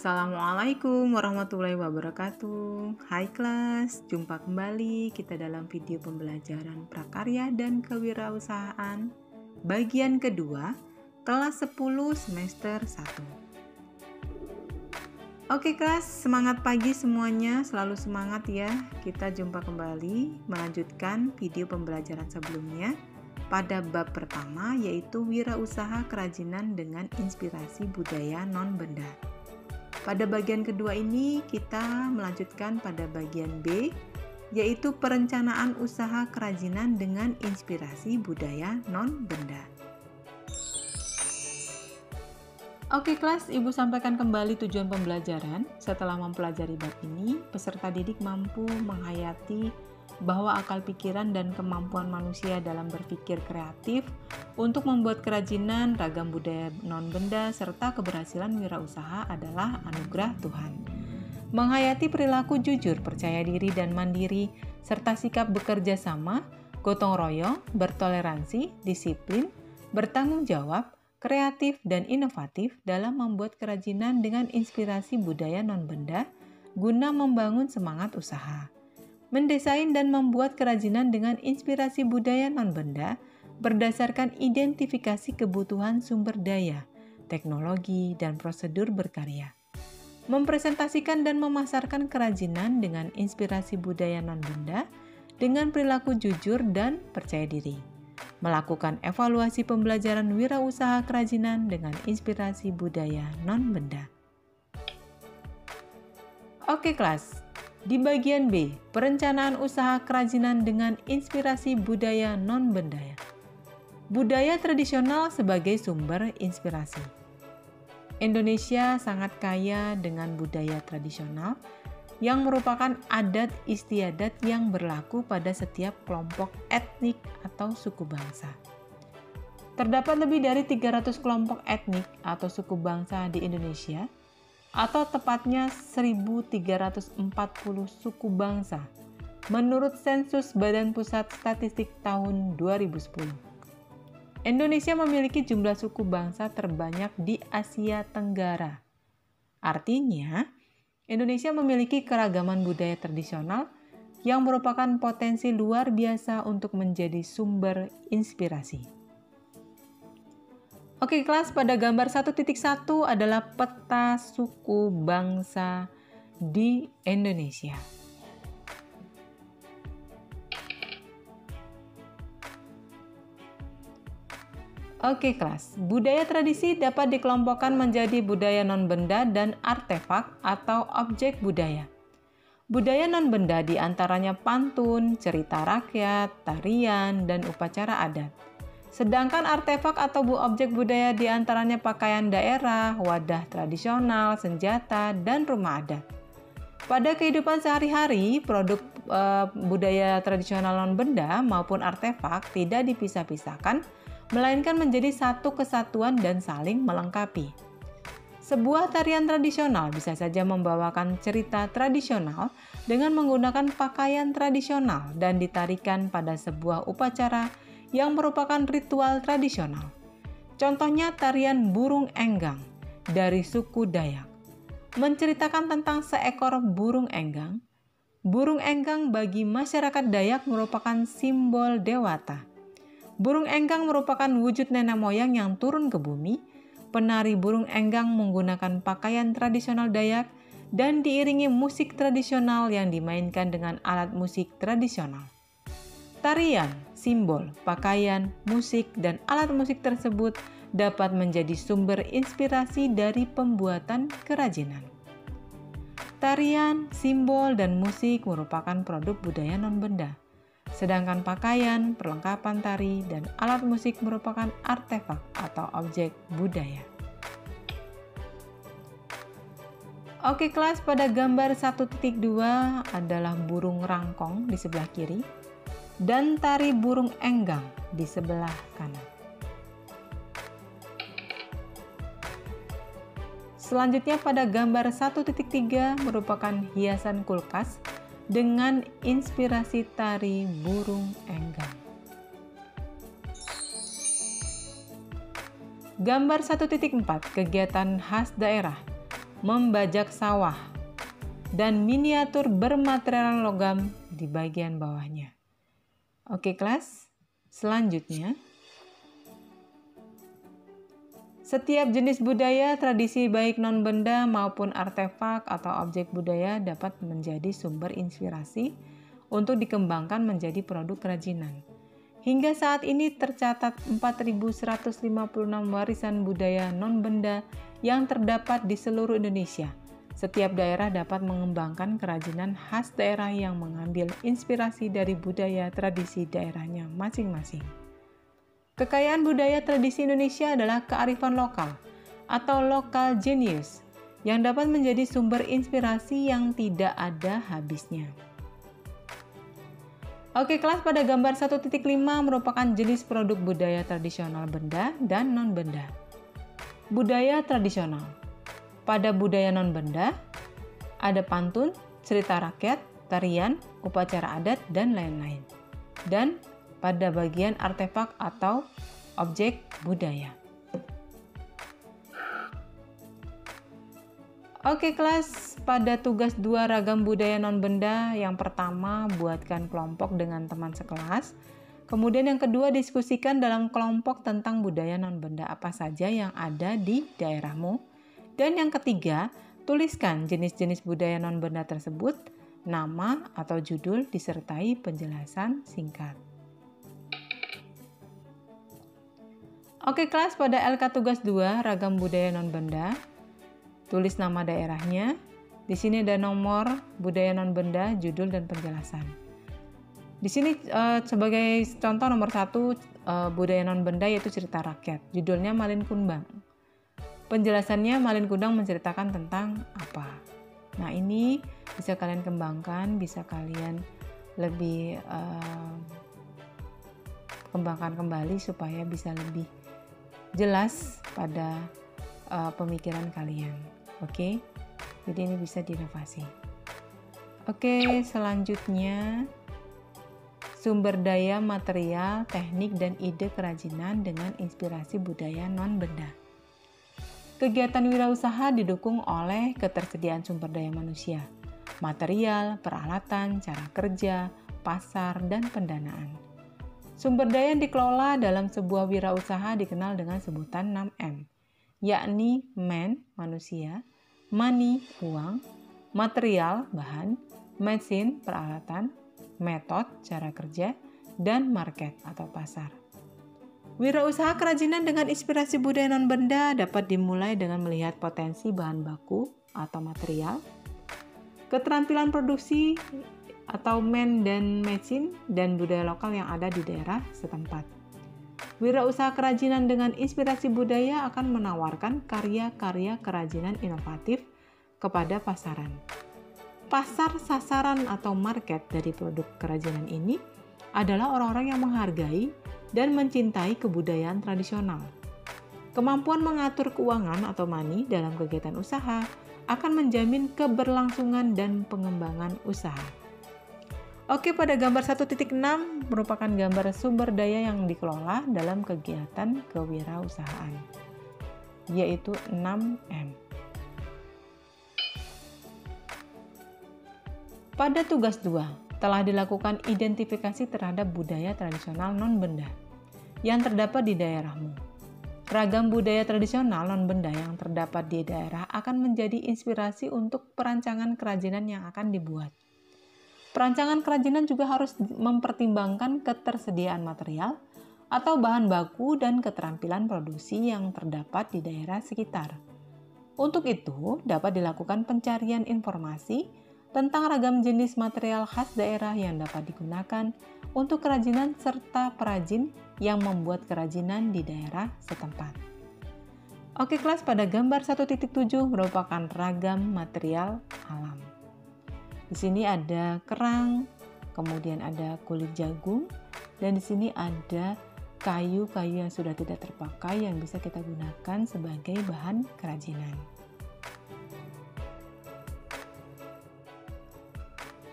Assalamualaikum warahmatullahi wabarakatuh. Hai kelas, jumpa kembali kita dalam video pembelajaran prakarya dan kewirausahaan bagian kedua, kelas 10 semester 1. Oke kelas, semangat pagi semuanya, selalu semangat ya. Kita jumpa kembali melanjutkan video pembelajaran sebelumnya pada bab pertama, yaitu wirausaha kerajinan dengan inspirasi budaya non-benda. Pada bagian kedua ini kita melanjutkan pada bagian B, yaitu perencanaan usaha kerajinan dengan inspirasi budaya non-benda. Oke kelas, Ibu sampaikan kembali tujuan pembelajaran. Setelah mempelajari bab ini, peserta didik mampu menghayati bahwa akal pikiran dan kemampuan manusia dalam berpikir kreatif untuk membuat kerajinan, ragam budaya non-benda, serta keberhasilan wirausaha adalah anugerah Tuhan. Menghayati perilaku jujur, percaya diri dan mandiri, serta sikap bekerja sama, gotong royong, bertoleransi, disiplin, bertanggung jawab, kreatif, dan inovatif dalam membuat kerajinan dengan inspirasi budaya non-benda guna membangun semangat usaha. Mendesain dan membuat kerajinan dengan inspirasi budaya non-benda berdasarkan identifikasi kebutuhan sumber daya, teknologi, dan prosedur berkarya. Mempresentasikan dan memasarkan kerajinan dengan inspirasi budaya non-benda dengan perilaku jujur dan percaya diri. Melakukan evaluasi pembelajaran wirausaha kerajinan dengan inspirasi budaya non-benda. Oke kelas. Di bagian B, perencanaan usaha kerajinan dengan inspirasi budaya non-benda. Budaya tradisional sebagai sumber inspirasi. Indonesia sangat kaya dengan budaya tradisional yang merupakan adat istiadat yang berlaku pada setiap kelompok etnik atau suku bangsa. Terdapat lebih dari 300 kelompok etnik atau suku bangsa di Indonesia, atau tepatnya 1.340 suku bangsa, menurut sensus Badan Pusat Statistik tahun 2010. Indonesia memiliki jumlah suku bangsa terbanyak di Asia Tenggara. Artinya, Indonesia memiliki keragaman budaya tradisional yang merupakan potensi luar biasa untuk menjadi sumber inspirasi. Oke kelas, pada gambar 1.1 adalah peta suku bangsa di Indonesia. Oke kelas, budaya tradisi dapat dikelompokkan menjadi budaya non-benda dan artefak atau objek budaya. Budaya non-benda diantaranya pantun, cerita rakyat, tarian, dan upacara adat. Sedangkan artefak atau objek budaya diantaranya pakaian daerah, wadah tradisional, senjata, dan rumah adat. Pada kehidupan sehari-hari, produk budaya tradisional non-benda maupun artefak tidak dipisah-pisahkan, melainkan menjadi satu kesatuan dan saling melengkapi. Sebuah tarian tradisional bisa saja membawakan cerita tradisional dengan menggunakan pakaian tradisional dan ditarikan pada sebuah upacara yang merupakan ritual tradisional. Contohnya tarian burung enggang dari suku Dayak. Menceritakan tentang seekor burung enggang. Burung enggang bagi masyarakat Dayak merupakan simbol dewata. Burung enggang merupakan wujud nenek moyang yang turun ke bumi. Penari burung enggang menggunakan pakaian tradisional Dayak dan diiringi musik tradisional yang dimainkan dengan alat musik tradisional. Tarian, simbol, pakaian, musik, dan alat musik tersebut dapat menjadi sumber inspirasi dari pembuatan kerajinan. Tarian, simbol, dan musik merupakan produk budaya non-benda. Sedangkan pakaian, perlengkapan tari, dan alat musik merupakan artefak atau objek budaya. Oke kelas, pada gambar 1.2 adalah burung rangkong di sebelah kiri dan tari burung enggang di sebelah kanan. Selanjutnya pada gambar 1.3 merupakan hiasan kulkas dengan inspirasi tari burung enggang. Gambar 1.4 kegiatan khas daerah. membajak sawah, dan miniatur bermaterial logam di bagian bawahnya. Oke kelas, selanjutnya. Setiap jenis budaya, tradisi baik non-benda maupun artefak atau objek budaya dapat menjadi sumber inspirasi untuk dikembangkan menjadi produk kerajinan. Hingga saat ini tercatat 4.156 warisan budaya non-benda yang terdapat di seluruh Indonesia. Setiap daerah dapat mengembangkan kerajinan khas daerah yang mengambil inspirasi dari budaya tradisi daerahnya masing-masing. Kekayaan budaya tradisi Indonesia adalah kearifan lokal atau local genius yang dapat menjadi sumber inspirasi yang tidak ada habisnya. Oke kelas, pada gambar 1.5 merupakan jenis produk budaya tradisional benda dan non-benda. Budaya tradisional. Pada budaya non-benda, ada pantun, cerita rakyat, tarian, upacara adat, dan lain-lain. Dan pada bagian artefak atau objek budaya. Oke kelas, pada tugas 2 ragam budaya non-benda, yang pertama buatkan kelompok dengan teman sekelas. Kemudian yang kedua, diskusikan dalam kelompok tentang budaya non-benda apa saja yang ada di daerahmu. Dan yang ketiga, tuliskan jenis-jenis budaya non-benda tersebut, nama atau judul disertai penjelasan singkat. Oke kelas, pada LK tugas 2 ragam budaya non-benda, tulis nama daerahnya. Di sini ada nomor budaya non-benda, judul dan penjelasan. Di sini sebagai contoh nomor 1 budaya non-benda yaitu cerita rakyat. Judulnya Malin Kundang. Penjelasannya Malin Kundang menceritakan tentang apa. Nah ini bisa kalian kembangkan, bisa kalian lebih kembangkan kembali supaya bisa lebih jelas pada pemikiran kalian. Oke, jadi ini bisa direnovasi. Oke, selanjutnya sumber daya material, teknik, dan ide kerajinan dengan inspirasi budaya non-benda. Kegiatan wirausaha didukung oleh ketersediaan sumber daya manusia, material, peralatan, cara kerja, pasar, dan pendanaan. Sumber daya yang dikelola dalam sebuah wirausaha dikenal dengan sebutan 6M, yakni man, manusia, money, uang, material, bahan, mesin, peralatan, metode, cara kerja, dan market atau pasar. Wirausaha kerajinan dengan inspirasi budaya non-benda dapat dimulai dengan melihat potensi bahan baku atau material, keterampilan produksi atau man dan mesin, dan budaya lokal yang ada di daerah setempat. Wirausaha kerajinan dengan inspirasi budaya akan menawarkan karya-karya kerajinan inovatif kepada pasaran. Pasar sasaran atau market dari produk kerajinan ini adalah orang-orang yang menghargai dan mencintai kebudayaan tradisional. Kemampuan mengatur keuangan atau money dalam kegiatan usaha akan menjamin keberlangsungan dan pengembangan usaha. Oke, pada gambar 1.6 merupakan gambar sumber daya yang dikelola dalam kegiatan kewirausahaan, yaitu 6M. Pada tugas 2, telah dilakukan identifikasi terhadap budaya tradisional non-benda yang terdapat di daerahmu. Ragam budaya tradisional non-benda yang terdapat di daerah akan menjadi inspirasi untuk perancangan kerajinan yang akan dibuat. Perancangan kerajinan juga harus mempertimbangkan ketersediaan material atau bahan baku dan keterampilan produksi yang terdapat di daerah sekitar. Untuk itu, dapat dilakukan pencarian informasi tentang ragam jenis material khas daerah yang dapat digunakan untuk kerajinan serta perajin yang membuat kerajinan di daerah setempat. Oke kelas, pada gambar 1.7 merupakan ragam material alam. Di sini ada kerang, kemudian ada kulit jagung, dan di sini ada kayu-kayu yang sudah tidak terpakai yang bisa kita gunakan sebagai bahan kerajinan.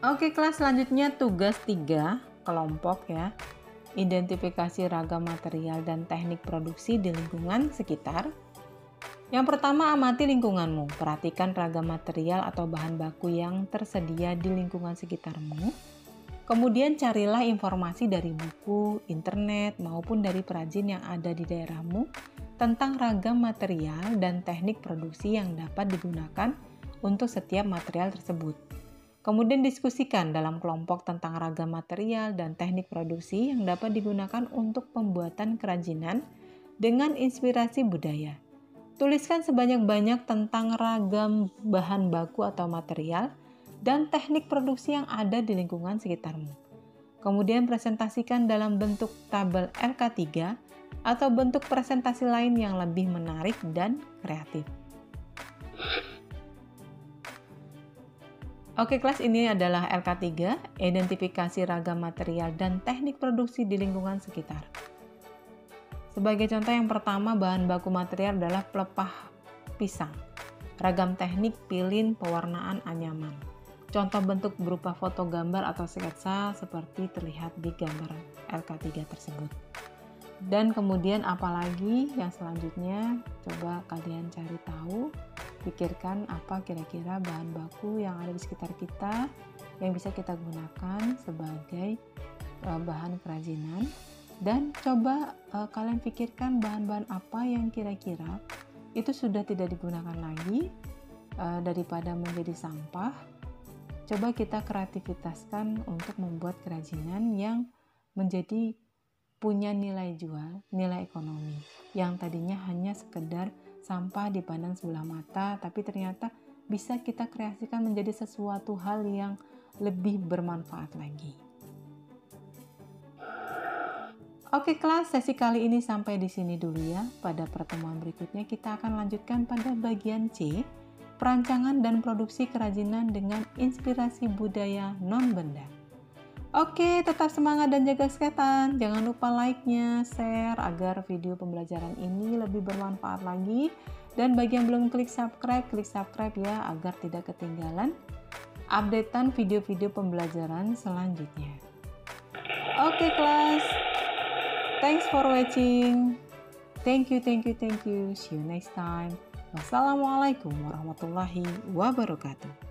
Oke kelas, selanjutnya tugas 3 kelompok ya. Identifikasi ragam material dan teknik produksi di lingkungan sekitar. Yang pertama, amati lingkunganmu. Perhatikan ragam material atau bahan baku yang tersedia di lingkungan sekitarmu. Kemudian carilah informasi dari buku, internet, maupun dari perajin yang ada di daerahmu tentang ragam material dan teknik produksi yang dapat digunakan untuk setiap material tersebut. Kemudian diskusikan dalam kelompok tentang ragam material dan teknik produksi yang dapat digunakan untuk pembuatan kerajinan dengan inspirasi budaya. Tuliskan sebanyak-banyak tentang ragam bahan baku atau material dan teknik produksi yang ada di lingkungan sekitarmu. Kemudian presentasikan dalam bentuk tabel LK3 atau bentuk presentasi lain yang lebih menarik dan kreatif. Oke kelas, ini adalah LK3, identifikasi ragam material dan teknik produksi di lingkungan sekitar. Sebagai contoh, yang pertama, bahan baku material adalah pelepah pisang. Ragam teknik, pilin, pewarnaan, anyaman. Contoh bentuk berupa foto gambar atau sketsa seperti terlihat di gambar LK3 tersebut. Dan kemudian apalagi yang selanjutnya, coba kalian cari tahu, pikirkan apa kira-kira bahan baku yang ada di sekitar kita yang bisa kita gunakan sebagai bahan kerajinan. Dan coba kalian pikirkan bahan-bahan apa yang kira-kira itu sudah tidak digunakan lagi, daripada menjadi sampah. Coba kita kreativitaskan untuk membuat kerajinan yang menjadi punya nilai jual, nilai ekonomi, yang tadinya hanya sekedar sampah dipandang sebelah mata, tapi ternyata bisa kita kreasikan menjadi sesuatu hal yang lebih bermanfaat lagi. Oke kelas, sesi kali ini sampai di sini dulu ya. Pada pertemuan berikutnya kita akan lanjutkan pada bagian C, perancangan dan produksi kerajinan dengan inspirasi budaya non-benda. Oke, tetap semangat dan jaga kesehatan. Jangan lupa like-nya, share agar video pembelajaran ini lebih bermanfaat lagi. Dan bagi yang belum klik subscribe ya agar tidak ketinggalan updatean video-video pembelajaran selanjutnya. Oke kelas. Thanks for watching. Thank you. See you next time. Wassalamualaikum warahmatullahi wabarakatuh.